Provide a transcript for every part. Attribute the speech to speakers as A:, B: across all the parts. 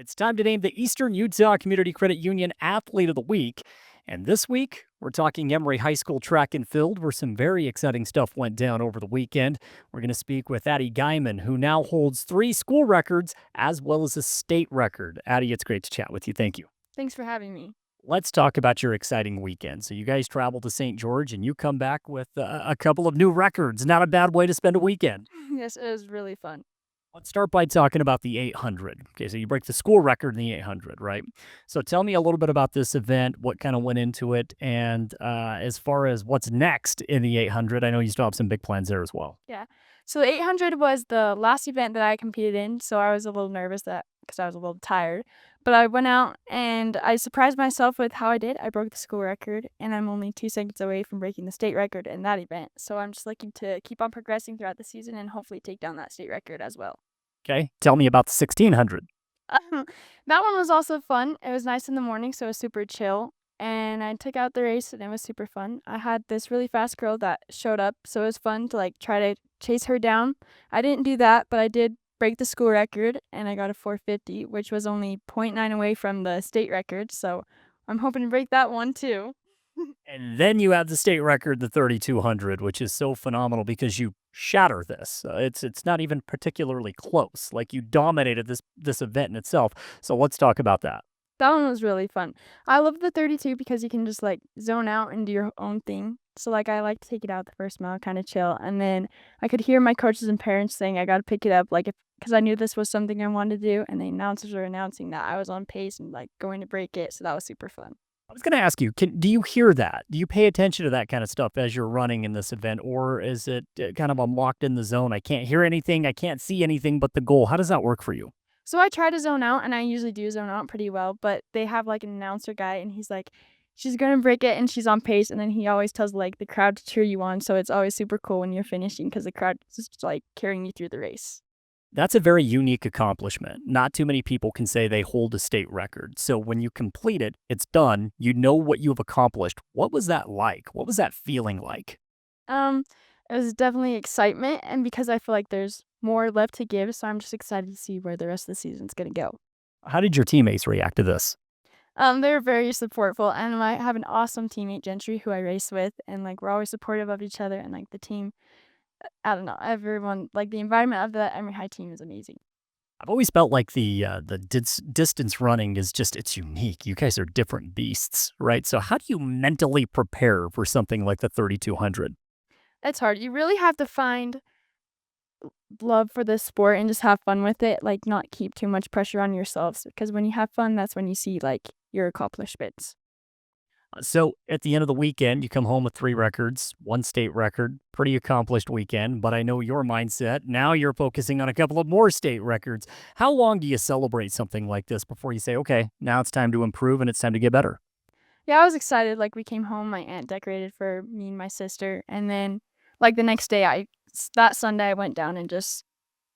A: It's time to name the Eastern Utah Community Credit Union Athlete of the Week. And this week, we're talking Emery High School track and field, where some very exciting stuff went down over the weekend. We're going to speak with Addy Guymon, who now holds 3 school records as well as a state record. Addy, it's great to chat with you. Thank you.
B: Thanks for having me.
A: Let's talk about your exciting weekend. So, you guys travel to St. George and you come back with a couple of new records. Not a bad way to spend a weekend.
B: Yes, it was really fun.
A: Let's start by talking about the 800. Okay, so you break the school record in the 800, right? So tell me a little bit about this event, what kind of went into it, and as far as what's next in the 800, I know you still have some big plans there as well.
B: Yeah. So the 800 was the last event that I competed in, so I was a little nervous that because I was a little tired. But I went out and I surprised myself with how I did. I broke the school record, and I'm only 2 seconds away from breaking the state record in that event. So I'm just looking to keep on progressing throughout the season and hopefully take down that state record as well.
A: Okay, tell me about the 1600.
B: That one was also fun. It was nice in the morning, so it was super chill. And I took out the race, and it was super fun. I had this really fast girl that showed up, so it was fun to try to chase her down. I didn't do that, but I did break the school record, and I got a 450, which was only point 0.9 away from the state record. So I'm hoping to break that one too.
A: And then you have the state record, the 3200, which is so phenomenal because you shatter this. It's not even particularly close. Like you dominated this event in itself. So let's talk about that.
B: That one was really fun. I love the 32 because you can just zone out and do your own thing. So I like to take it out the first mile, kind of chill, and then I could hear my coaches and parents saying I got to pick it up, because I knew this was something I wanted to do, and the announcers were announcing that I was on pace and going to break it. So that was super fun.
A: I was going to ask you, do you hear that? Do you pay attention to that kind of stuff as you're running in this event, or is it kind of I'm locked in the zone? I can't hear anything, I can't see anything but the goal. How does that work for you?
B: So I try to zone out, and I usually do zone out pretty well, but they have an announcer guy, and he's like, she's gonna break it, and she's on pace, and then he always tells the crowd to cheer you on. So it's always super cool when you're finishing because the crowd is just carrying you through the race.
A: That's a very unique accomplishment. Not too many people can say they hold a state record. So when you complete it, it's done. You know what you have accomplished. What was that like? What was that feeling like?
B: Um, it was definitely excitement, and because I feel like there's more left to give, so I'm just excited to see where the rest of the season's gonna go.
A: How did your teammates react to this?
B: They're very supportful, and I have an awesome teammate, Gentry, who I race with, and we're always supportive of each other, and the team. I don't know, everyone the environment of the Emery High team is amazing.
A: I've always felt like the distance running is just it's unique. You guys are different beasts, right? So how do you mentally prepare for something like the 3200?
B: It's hard. You really have to find love for this sport and just have fun with it, not keep too much pressure on yourselves because when you have fun, that's when you see your accomplishments.
A: So at the end of the weekend, you come home with 3 records, 1 state record, pretty accomplished weekend. But I know your mindset. Now you're focusing on a couple of more state records. How long do you celebrate something like this before you say, okay, now it's time to improve and it's time to get better?
B: Yeah, I was excited. We came home, my aunt decorated for me and my sister, and then the next day that Sunday I went down and just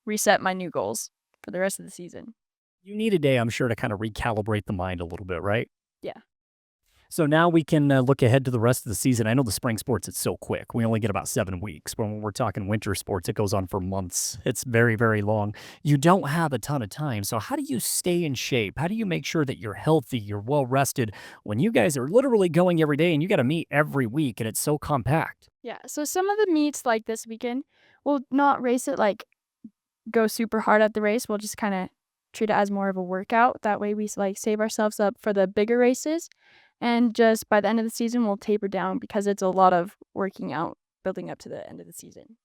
B: reset my new goals for the rest of the season.
A: You need a day, I'm sure, to kind of recalibrate the mind a little bit, right?
B: Yeah.
A: So now we can look ahead to the rest of the season. I know the spring sports, it's so quick. We only get about 7 weeks. But when we're talking winter sports, it goes on for months. It's very, very long. You don't have a ton of time. So how do you stay in shape? How do you make sure that you're healthy, you're well rested when you guys are literally going every day and you got to meet every week and it's so compact?
B: Yeah. So some of the meets this weekend, we'll not race it go super hard at the race. We'll just kind of treat it as more of a workout. That way we save ourselves up for the bigger races. And just by the end of the season, we'll taper down because it's a lot of working out building up to the end of the season.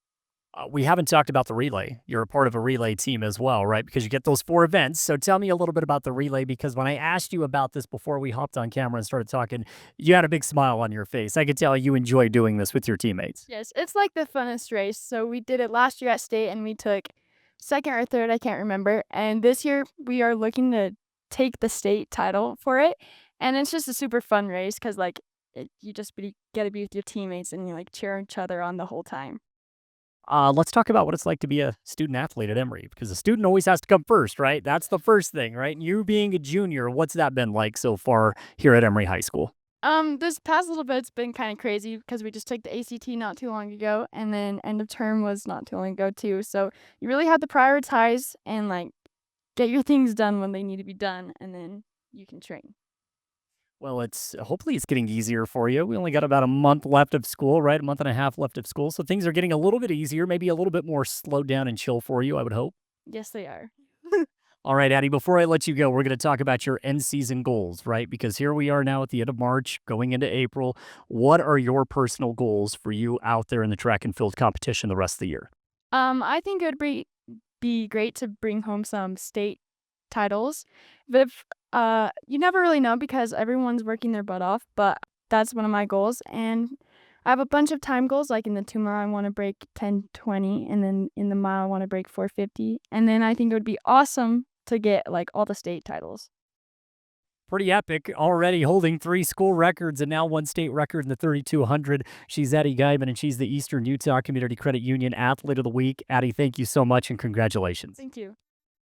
A: We haven't talked about the relay. You're a part of a relay team as well, right? Because you get those 4 events. So tell me a little bit about the relay because when I asked you about this before we hopped on camera and started talking, you had a big smile on your face. I could tell you enjoy doing this with your teammates.
B: Yes, it's the funnest race. So we did it last year at state and we took second or third, I can't remember. And this year we are looking to take the state title for it. And it's just a super fun race because you just get to be with your teammates and you cheer each other on the whole time.
A: Let's talk about what it's like to be a student athlete at Emory because the student always has to come first, right? That's the first thing, right? And you being a junior, what's that been like so far here at Emory High School?
B: This past little bit's been kind of crazy because we just took the ACT not too long ago, and then end of term was not too long ago too. So you really have to prioritize and get your things done when they need to be done, and then you can train.
A: Well, it's hopefully it's getting easier for you. We only got about a month left of school, right? A month and a half left of school. So things are getting a little bit easier, maybe a little bit more slowed down and chill for you, I would hope.
B: Yes, they are.
A: All right, Addie, before I let you go, we're going to talk about your end season goals, right? Because here we are now at the end of March, going into April. What are your personal goals for you out there in the track and field competition the rest of the year?
B: I think it would be great to bring home some state titles. But if you never really know because everyone's working their butt off, but that's one of my goals. And I have a bunch of time goals, like in the 2 mile, I want to break 10:20, and then in the mile, I want to break 4:50. And then I think it would be awesome to get like all the state titles.
A: Pretty epic, already holding 3 school records and now 1 state record in the 3,200. She's Addy Guymon, and she's the Eastern Utah Community Credit Union Athlete of the Week. Addie, thank you so much and congratulations.
B: Thank you.